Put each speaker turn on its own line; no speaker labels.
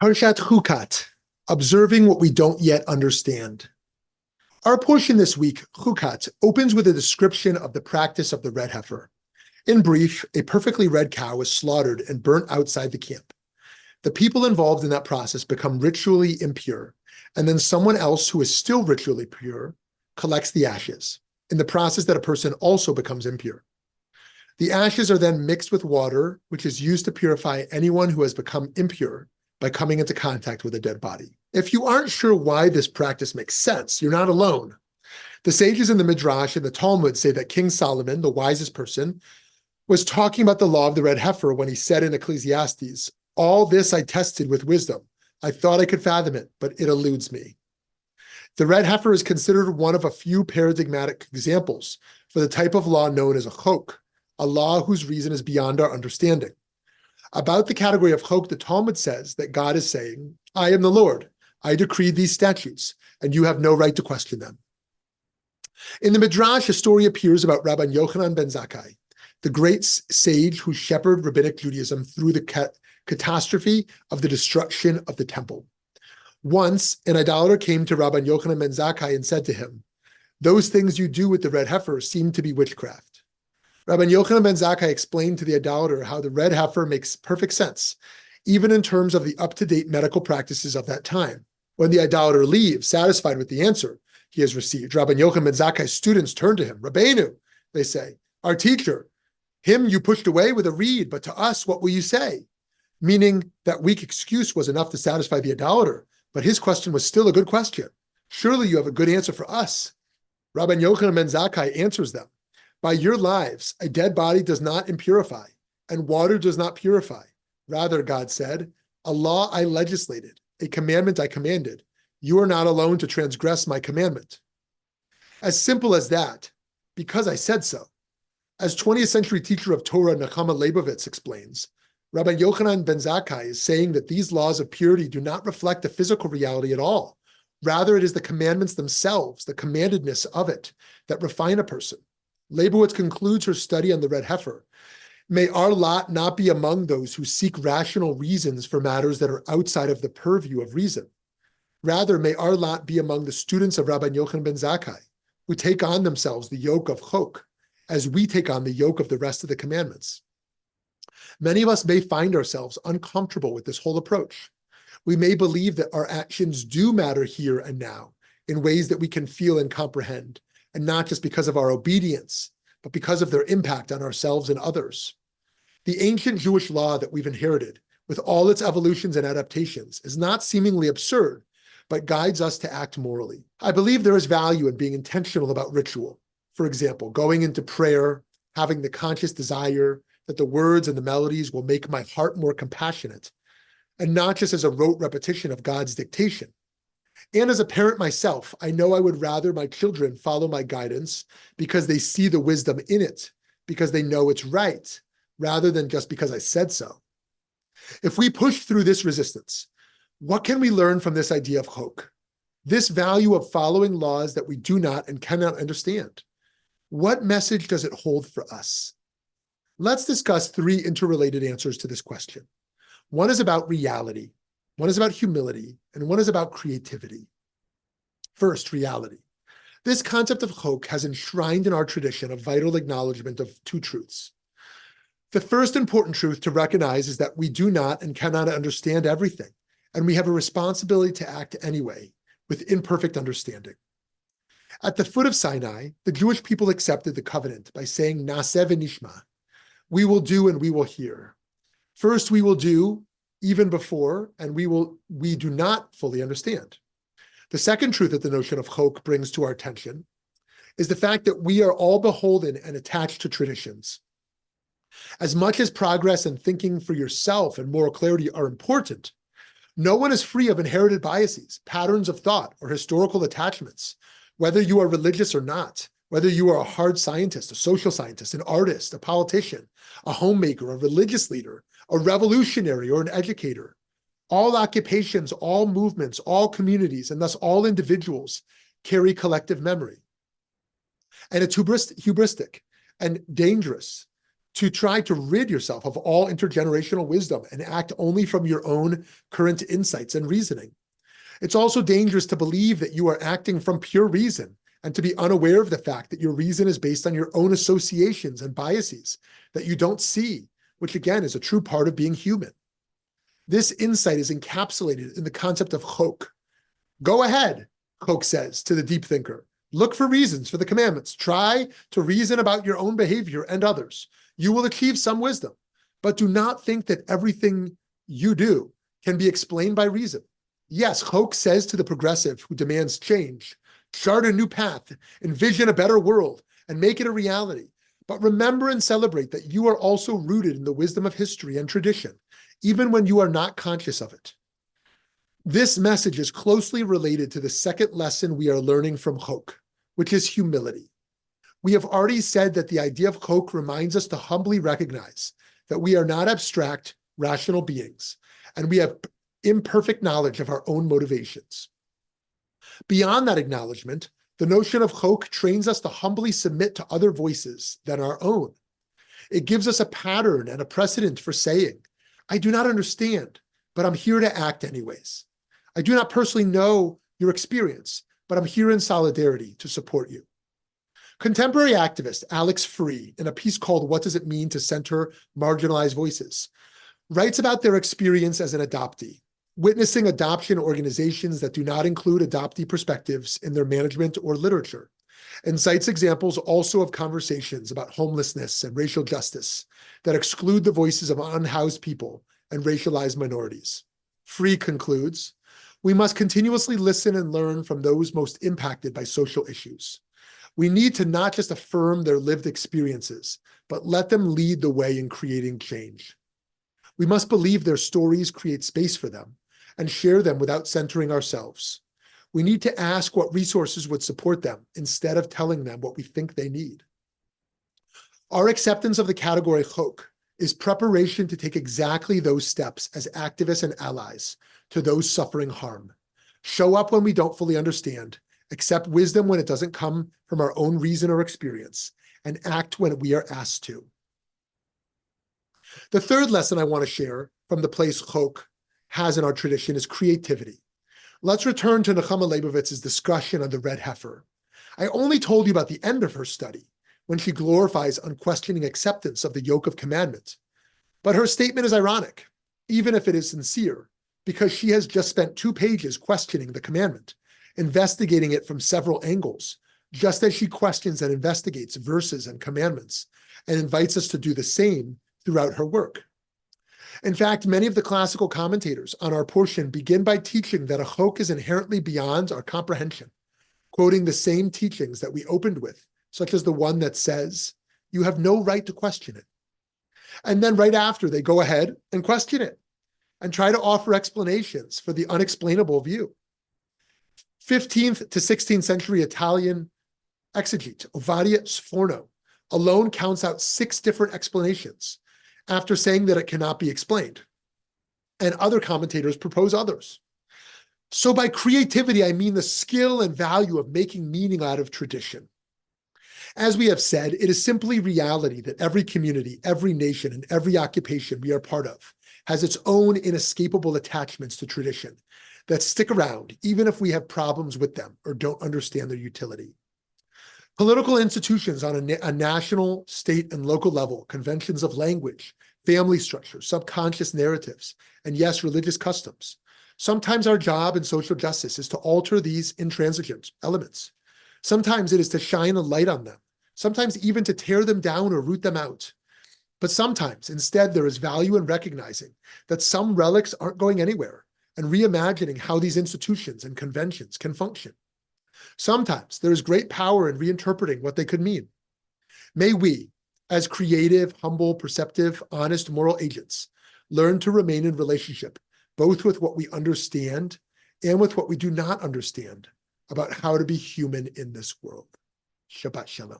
Parshat Chukat, observing what we don't yet understand. Our portion this week, Chukat, opens with a description of the practice of the red heifer. In brief, a perfectly red cow is slaughtered and burnt outside the camp. The people involved in that process become ritually impure, and then someone else who is still ritually pure collects the ashes. In the process, that a person also becomes impure. The ashes are then mixed with water, which is used to purify anyone who has become impure by coming into contact with a dead body. If you aren't sure why this practice makes sense, you're not alone. The sages in the Midrash and the Talmud say that King Solomon, the wisest person, was talking about the law of the red heifer when he said in Ecclesiastes, "All this I tested with wisdom. I thought I could fathom it, but it eludes me." The red heifer is considered one of a few paradigmatic examples for the type of law known as a chok, a law whose reason is beyond our understanding. About the category of chok, the Talmud says that God is saying, "I am the Lord. I decreed these statutes, and you have no right to question them." In the Midrash, a story appears about Rabbi Yochanan ben Zakkai, the great sage who shepherded rabbinic Judaism through the catastrophe of the destruction of the temple. Once, an idolater came to Rabbi Yochanan ben Zakkai and said to him, "Those things you do with the red heifer seem to be witchcraft." Rabbi Yochanan ben Zakkai explained to the idolater how the red heifer makes perfect sense, even in terms of the up-to-date medical practices of that time. When the idolater leaves, satisfied with the answer he has received, Rabbi Yochanan ben Zakkai's students turn to him. "Rabbeinu," they say, "our teacher, him you pushed away with a reed, but to us, what will you say?" Meaning that weak excuse was enough to satisfy the idolater, but his question was still a good question. "Surely you have a good answer for us." Rabbi Yochanan ben Zakkai answers them, "By your lives, a dead body does not impurify, and water does not purify. Rather, God said, a law I legislated, a commandment I commanded. You are not alone to transgress my commandment." As simple as that, because I said so. As 20th century teacher of Torah Nechama Leibovitz explains, Rabbi Yochanan ben Zakkai is saying that these laws of purity do not reflect the physical reality at all. Rather, it is the commandments themselves, the commandedness of it, that refine a person. Leibowitz concludes her study on the red heifer. May our lot not be among those who seek rational reasons for matters that are outside of the purview of reason. Rather, may our lot be among the students of Rabbi Yochanan ben Zakkai, who take on themselves the yoke of chok, as we take on the yoke of the rest of the commandments. Many of us may find ourselves uncomfortable with this whole approach. We may believe that our actions do matter here and now in ways that we can feel and comprehend, and not just because of our obedience, but because of their impact on ourselves and others. The ancient Jewish law that we've inherited, with all its evolutions and adaptations, is not seemingly absurd, but guides us to act morally. I believe there is value in being intentional about ritual. For example, going into prayer, having the conscious desire that the words and the melodies will make my heart more compassionate, and not just as a rote repetition of God's dictation. And as a parent myself, I know I would rather my children follow my guidance because they see the wisdom in it, because they know it's right, rather than just because I said so. If we push through this resistance, what can we learn from this idea of chok? This value of following laws that we do not and cannot understand. What message does it hold for us? Let's discuss three interrelated answers to this question. One is about reality, one is about humility, and one is about creativity. First, reality. This concept of chok has enshrined in our tradition a vital acknowledgement of two truths. The first important truth to recognize is that we do not and cannot understand everything, and we have a responsibility to act anyway, with imperfect understanding. At the foot of Sinai, the Jewish people accepted the covenant by saying, "Naseh v'nishma," we will do and we will hear. First, we will do even before, and we do not fully understand. The second truth that the notion of chok brings to our attention is the fact that we are all beholden and attached to traditions. As much as progress and thinking for yourself and moral clarity are important, no one is free of inherited biases, patterns of thought, or historical attachments, whether you are religious or not, whether you are a hard scientist, a social scientist, an artist, a politician, a homemaker, a religious leader, a revolutionary, or an educator. All occupations, all movements, all communities, and thus all individuals carry collective memory. And it's hubristic and dangerous to try to rid yourself of all intergenerational wisdom and act only from your own current insights and reasoning. It's also dangerous to believe that you are acting from pure reason and to be unaware of the fact that your reason is based on your own associations and biases that you don't see, which again is a true part of being human. This insight is encapsulated in the concept of chok. Go ahead, chok says to the deep thinker. Look for reasons for the commandments. Try to reason about your own behavior and others. You will achieve some wisdom, but do not think that everything you do can be explained by reason. Yes, chok says to the progressive who demands change, chart a new path, envision a better world, and make it a reality. But remember and celebrate that you are also rooted in the wisdom of history and tradition, even when you are not conscious of it. This message is closely related to the second lesson we are learning from chok, which is humility. We have already said that the idea of chok reminds us to humbly recognize that we are not abstract, rational beings, and we have imperfect knowledge of our own motivations. Beyond that acknowledgement, the notion of chok trains us to humbly submit to other voices than our own. It gives us a pattern and a precedent for saying, I do not understand, but I'm here to act anyways. I do not personally know your experience, but I'm here in solidarity to support you. Contemporary activist Alex Free, in a piece called What Does It Mean to Center Marginalized Voices, writes about their experience as an adoptee, witnessing adoption organizations that do not include adoptee perspectives in their management or literature, and cites examples also of conversations about homelessness and racial justice that exclude the voices of unhoused people and racialized minorities. Free concludes, we must continuously listen and learn from those most impacted by social issues. We need to not just affirm their lived experiences, but let them lead the way in creating change. We must believe their stories create space for them and share them without centering ourselves. We need to ask what resources would support them instead of telling them what we think they need. Our acceptance of the category chok is preparation to take exactly those steps as activists and allies to those suffering harm. Show up when we don't fully understand, accept wisdom when it doesn't come from our own reason or experience, and act when we are asked to. The third lesson I want to share from the place chok has in our tradition is creativity. Let's return to Nechama Leibovitz's discussion on the red heifer. I only told you about the end of her study, when she glorifies unquestioning acceptance of the yoke of commandment. But her statement is ironic, even if it is sincere, because she has just spent 2 pages questioning the commandment, investigating it from several angles, just as she questions and investigates verses and commandments, and invites us to do the same throughout her work. In fact, many of the classical commentators on our portion begin by teaching that a chok is inherently beyond our comprehension, quoting the same teachings that we opened with, such as the one that says, you have no right to question it. And then right after, they go ahead and question it and try to offer explanations for the unexplainable view. 15th to 16th century Italian exegete Ovadia Sforno alone counts out 6 different explanations after saying that it cannot be explained. And other commentators propose others. So by creativity, I mean the skill and value of making meaning out of tradition. As we have said, it is simply reality that every community, every nation, and every occupation we are part of has its own inescapable attachments to tradition that stick around even if we have problems with them or don't understand their utility. Political institutions on a national, state, and local level, conventions of language, family structure, subconscious narratives, and yes, religious customs. Sometimes our job in social justice is to alter these intransigent elements. Sometimes it is to shine a light on them, sometimes even to tear them down or root them out. But sometimes, instead, there is value in recognizing that some relics aren't going anywhere and reimagining how these institutions and conventions can function. Sometimes there is great power in reinterpreting what they could mean. May we, as creative, humble, perceptive, honest, moral agents, learn to remain in relationship, both with what we understand and with what we do not understand about how to be human in this world. Shabbat Shalom.